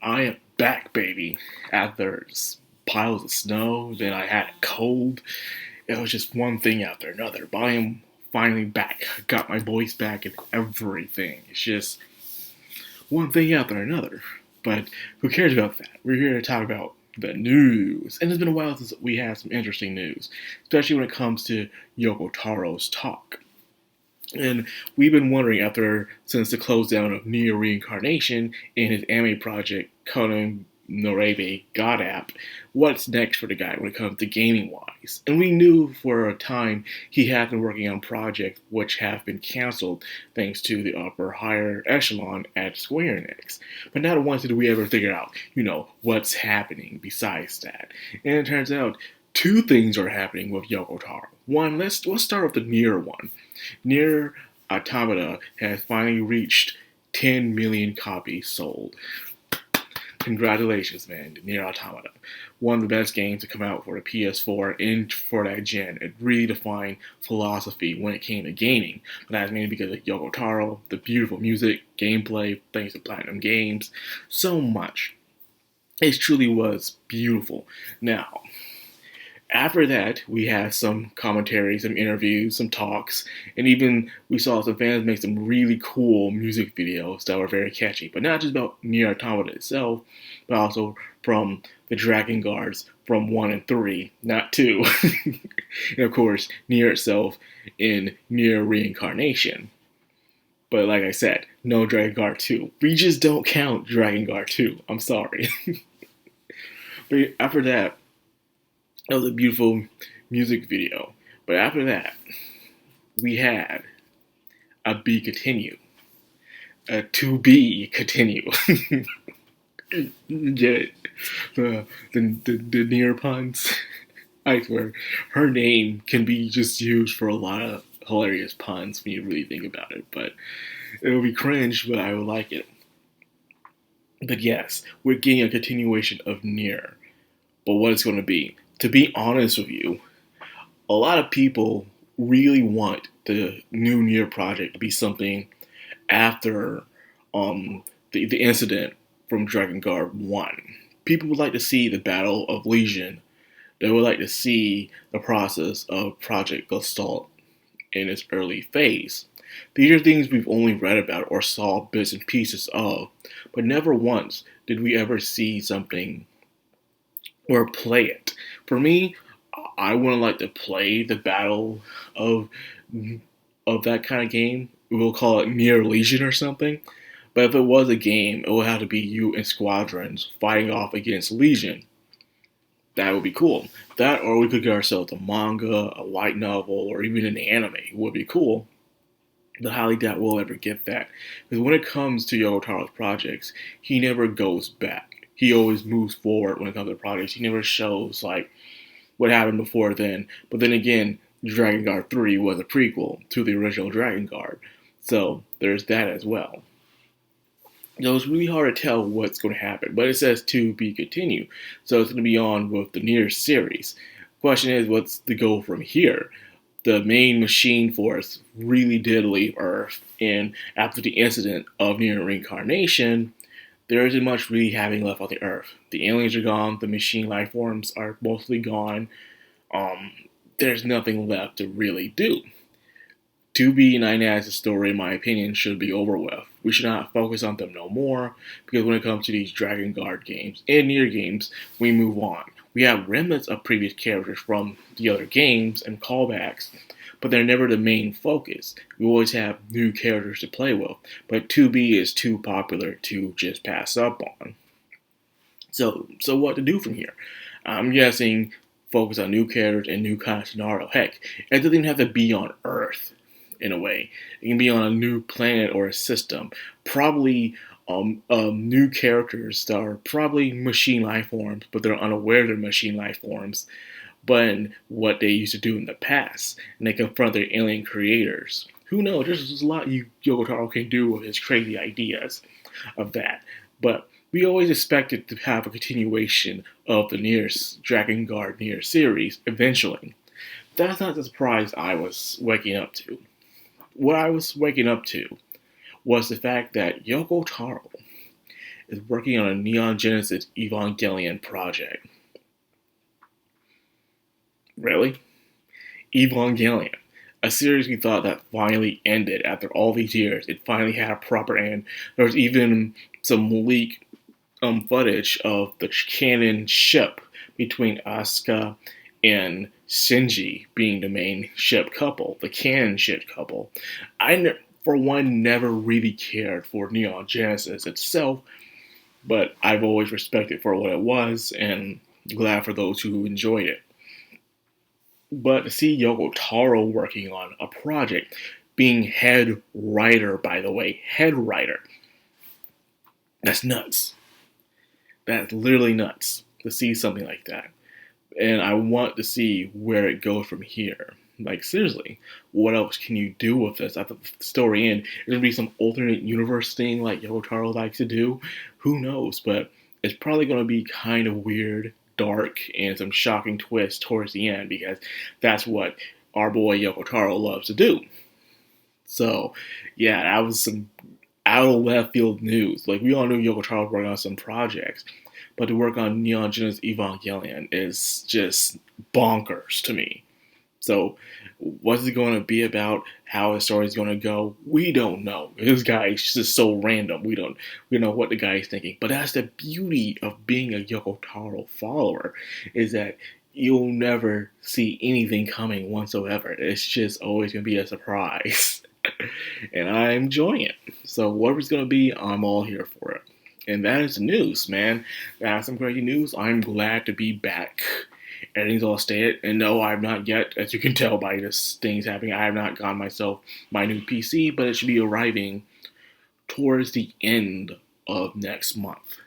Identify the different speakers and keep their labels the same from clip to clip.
Speaker 1: I am back, baby. After piles of snow, then I had a cold. It was just one thing after another. But I am finally back. I got my voice back and everything. It's just one thing after another. But who cares about that? We're here to talk about the news. And it's been a while since we had some interesting news, especially when it comes to Yoko Taro's talk. And we've been wondering since the close down of Neo Reincarnation in his anime project Conan Norebe God app, what's next for the guy when it comes to gaming wise. And we knew for a time he had been working on projects which have been cancelled thanks to the upper higher echelon at Square Enix. But not once did we ever figure out, what's happening besides that. And it turns out two things are happening with Yoko Taro. One, let's start with the Nier one. Nier Automata has finally reached 10 million copies sold. Congratulations, man, to Nier Automata. One of the best games to come out for the PS4 and for that gen. It really defined philosophy when it came to gaming. But that's mainly because of Yoko Taro, the beautiful music, gameplay, thanks to Platinum Games, so much. It truly was beautiful. Now, after that, we had some commentary, some interviews, some talks, and even we saw some fans make some really cool music videos that were very catchy. But not just about Nier Automata itself, but also from the Dragon Guards from 1 and 3, not 2. And of course, Nier itself in Nier Reincarnation. But like I said, no Dragon Guard 2. We just don't count Dragon Guard 2. I'm sorry. But after that, it was a beautiful music video. But after that, we had a be continue. A to be continue. Get it? The near puns. I swear, her name can be just used for a lot of hilarious puns when you really think about it. But it will be cringe, but I will like it. But yes, we're getting a continuation of Nier. But what it's going to be. To be honest with you, a lot of people really want the new Nier project to be something after the incident from Dragon Guard 1. People would like to see the Battle of Legion. They would like to see the process of Project Gestalt in its early phase. These are things we've only read about or saw bits and pieces of, but never once did we ever see something or play it. For me, I wouldn't like to play the battle of that kind of game. We'll call it Nier Legion or something. But if it was a game, it would have to be you in squadrons fighting off against Legion. That would be cool. That, or we could get ourselves a manga, a light novel, or even an anime. It would be cool. But I highly doubt we'll ever get that. Because when it comes to Yoko Taro's projects, he never goes back. He always moves forward when it comes to projects. He never shows like what happened before then. But then again, Dragon Guard 3 was a prequel to the original Dragon Guard. So there's that as well. So it's really hard to tell what's going to happen. But it says to be continued. So it's going to be on with the Nier series. Question is, what's the goal from here? The main machine force really did leave Earth. And after the incident of Nier Reincarnation, there isn't much really having left on the Earth. The aliens are gone. The machine life forms are mostly gone. There's nothing left to really do. 2B9 as a story, in my opinion, should be over with. We should not focus on them no more, because when it comes to these Dragon Guard games and Nier games, we move on. We have remnants of previous characters from the other games and callbacks, but they're never the main focus. We always have new characters to play with, but 2B is too popular to just pass up on. So what to do from here? I'm guessing focus on new characters and new kind of scenario. Heck, it doesn't even have to be on Earth, in a way. It can be on a new planet or a system. Probably new characters that are probably machine life forms, but they're unaware they're machine life forms. But what they used to do in the past, and they confront their alien creators. Who knows? There's a lot Yoko Taro can do with his crazy ideas of that. But we always expected to have a continuation of the Dragon Guard Nier series eventually. That's not the surprise I was waking up to. What I was waking up to was the fact that Yoko Taro is working on a Neon Genesis Evangelion project. Really? Evangelion. A series we thought that finally ended after all these years. It finally had a proper end. There was even some leak footage of the canon ship between Asuka and Shinji being the main ship couple, the canon ship couple. For one, never really cared for Neon Genesis itself, but I've always respected it for what it was, and glad for those who enjoyed it. But to see Yoko Taro working on a project, being head writer, by the way, head writer, that's nuts. That's literally nuts to see something like that. And I want to see where it goes from here. Like, seriously, what else can you do with this? I thought the story end, it's going to be some alternate universe thing like Yoko Taro likes to do. Who knows? But it's probably going to be kind of weird, dark, and some shocking twists towards the end, because that's what our boy Yoko Taro loves to do. So, yeah, that was some out of left field news. Like, we all knew Yoko Taro was working on some projects, but to work on Neon Genesis Evangelion is just bonkers to me. So, what's it going to be about? How the story's going to go? We don't know. This guy is just so random. We don't know what the guy is thinking. But that's the beauty of being a Yoko Taro follower, is that you'll never see anything coming whatsoever. It's just always going to be a surprise. And I'm enjoying it. So whatever it's going to be, I'm all here for it. And that is the news, man. That's some crazy news. I'm glad to be back. Everything's all stayed. And no, I'm not yet, as you can tell by this things happening, I have not gotten myself my new PC, but it should be arriving towards the end of next month.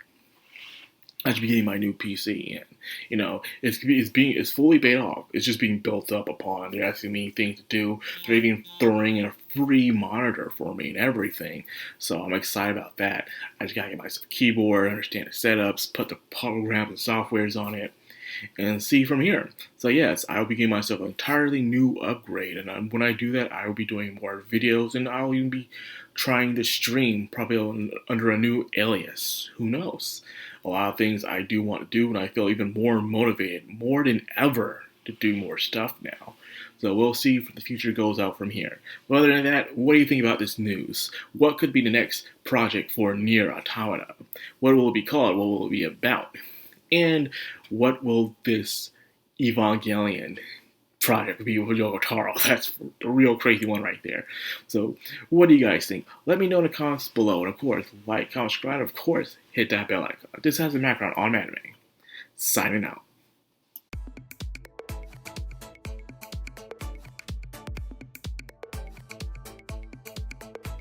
Speaker 1: I should be getting my new PC, and you know, it's fully paid off. It's just being built up upon. They're asking me things to do. They're even throwing in a free monitor for me and everything. So I'm excited about that. I just gotta get myself a keyboard, understand the setups, put the programs and softwares on it, and see from here. So yes, I will be giving myself an entirely new upgrade, and when I do that, I will be doing more videos, and I'll even be trying to stream probably under a new alias. Who knows? A lot of things I do want to do, and I feel even more motivated, more than ever, to do more stuff now. So we'll see if the future goes out from here. But other than that, what do you think about this news? What could be the next project for Nier Automata? What will it be called? What will it be about? And what will this Evangelion project be with Yoko Taro? That's the real crazy one right there. So, what do you guys think? Let me know in the comments below. And of course, like, comment, subscribe, of course, hit that bell icon. This has a background on anime. Signing out.